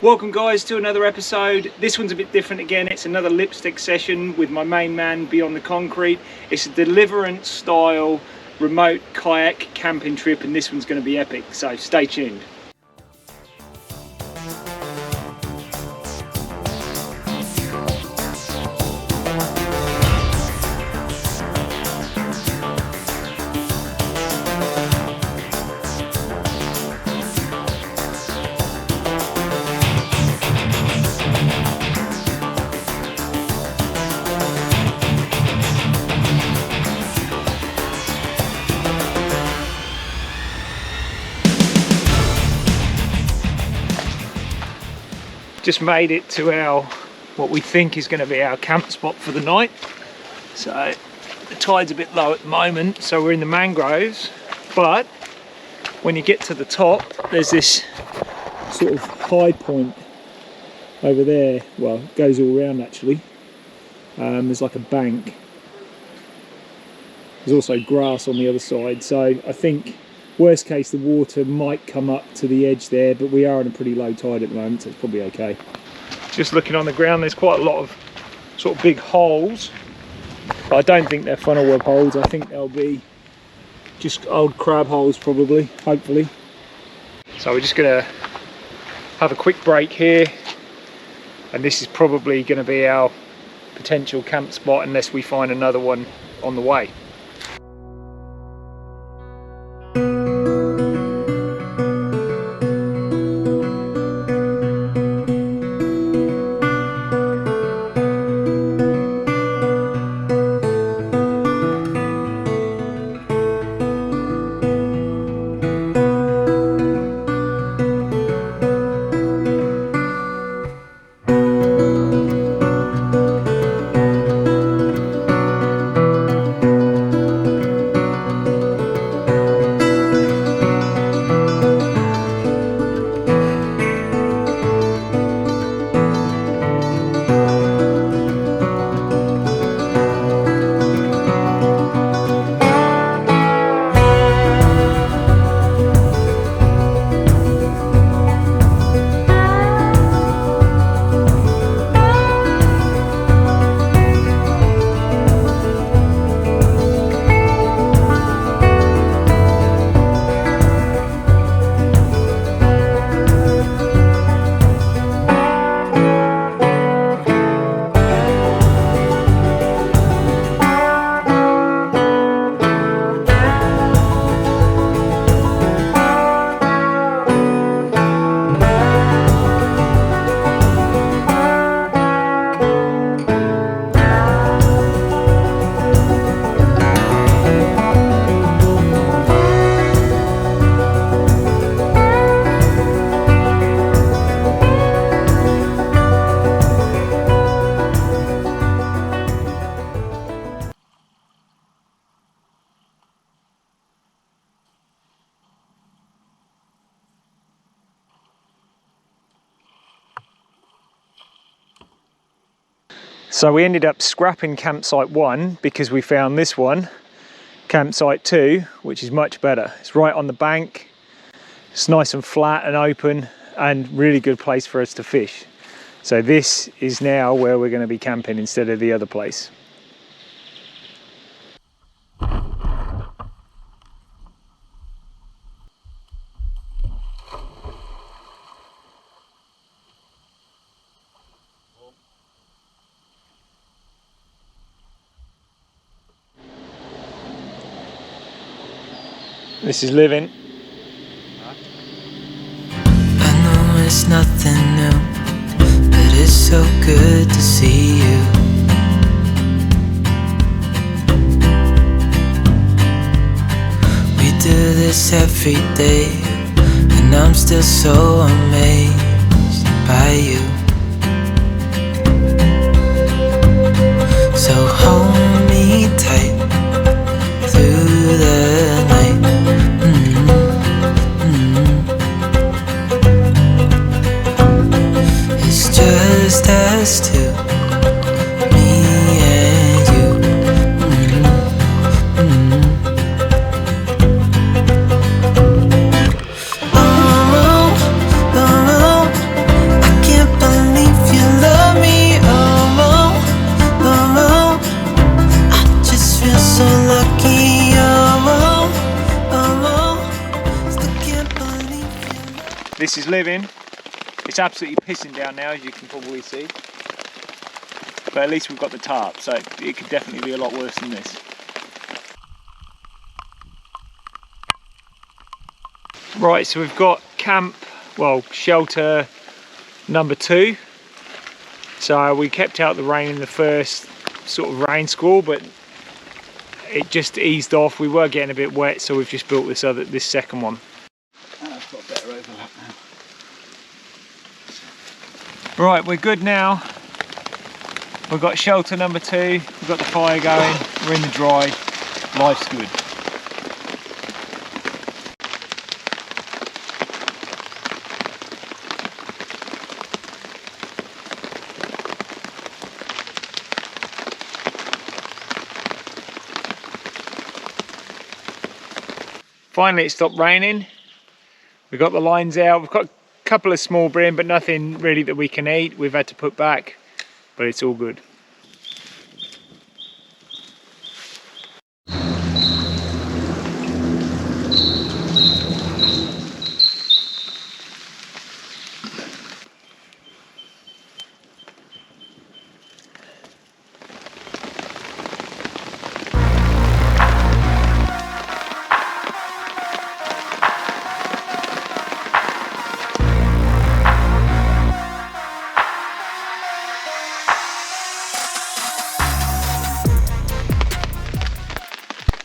Welcome guys to another episode. This one's a bit different again. It's another lipstick session with my main man Beyond the Concrete. It's a Deliverance style remote kayak camping trip, and this one's going to be epic, so stay tuned. Just made it to our, what we think is going to be our camp spot for the night. So the tide's a bit low at the moment, so we're in the mangroves, but when you get to the top there's this sort of high point over there. Well, it goes all around actually. There's like a bank. There's also grass on the other side, so I think worst case the water might come up to the edge there, but we are on a pretty low tide at the moment, so it's probably okay. Just looking on the ground, there's quite a lot of sort of big holes, but I don't think they're funnel web holes. I think they'll be just old crab holes probably, hopefully. So we're just gonna have a quick break here, and this is probably going to be our potential camp spot unless we find another one on the way. So we ended up scrapping campsite 1 because we found this one, campsite 2, which is much better. It's right on the bank, it's nice and flat and open, and really good place for us to fish. So this is now where we're going to be camping instead of the other place. This is living. I know it's nothing new, but it's so good to see you. We do this every day, and I'm still so amazed by you. So hold me tight through the night. It's just us two, me and you. Oh, I This is living. It's absolutely pissing down now, as you can probably see. But at least we've got the tarp, so it could definitely be a lot worse than this. Right, so we've got shelter number 2. So we kept out the rain in the first sort of rain squall, but it just eased off. We were getting a bit wet, so we've just built this second one. I've got a better overlap now. Right, we're good now. We've got shelter number 2, we've got the fire going, we're in the dry, life's good. Finally it stopped raining. We've got the lines out, we've got a couple of small bream, but nothing really that we can eat. We've had to put back, but it's all good.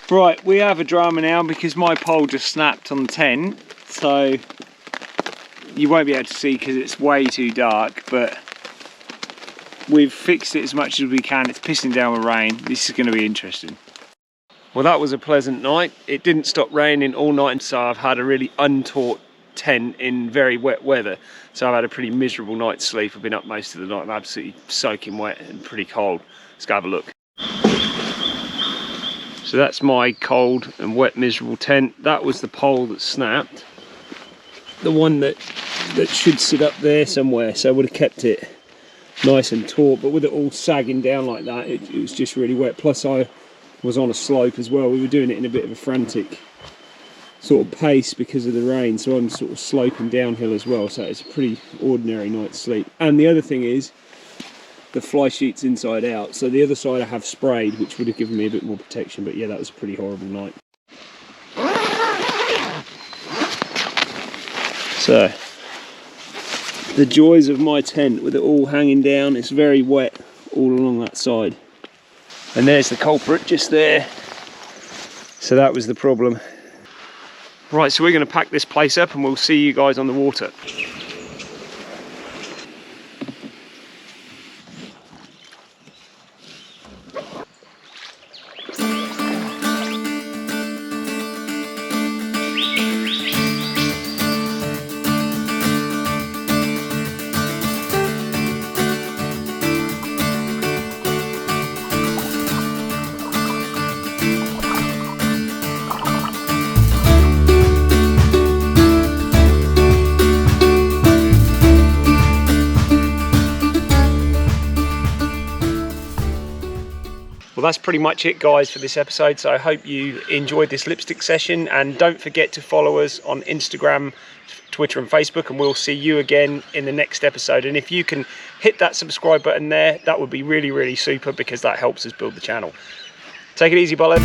Right, we have a drama now because my pole just snapped on the tent, so you won't be able to see because it's way too dark, but we've fixed it as much as we can. It's pissing down with rain. This is going to be interesting. Well, that was a pleasant night. It didn't stop raining all night, so I've had a really untaught tent in very wet weather, so I've had a pretty miserable night's sleep. I've been up most of the night. I'm absolutely soaking wet and pretty cold. Let's go have a look. So that's my cold and wet miserable tent. That was the pole that snapped. The one that should sit up there somewhere, so I would have kept it nice and taut, but with it all sagging down like that, it was just really wet. Plus I was on a slope as well. We were doing it in a bit of a frantic sort of pace because of the rain, so I'm sort of sloping downhill as well, so it's a pretty ordinary night's sleep. And the other thing is, the fly sheet's inside out, so the other side I have sprayed, which would have given me a bit more protection, but yeah, that was a pretty horrible night. So, the joys of my tent with it all hanging down. It's very wet all along that side. And there's the culprit just there. So that was the problem. Right, so we're going to pack this place up and we'll see you guys on the water. Well, that's pretty much it, guys, for this episode. So I hope you enjoyed this lipstick session, and don't forget to follow us on Instagram, Twitter and Facebook, and we'll see you again in the next episode. And if you can hit that subscribe button there, that would be really, really super, because that helps us build the channel. Take it easy, Butler.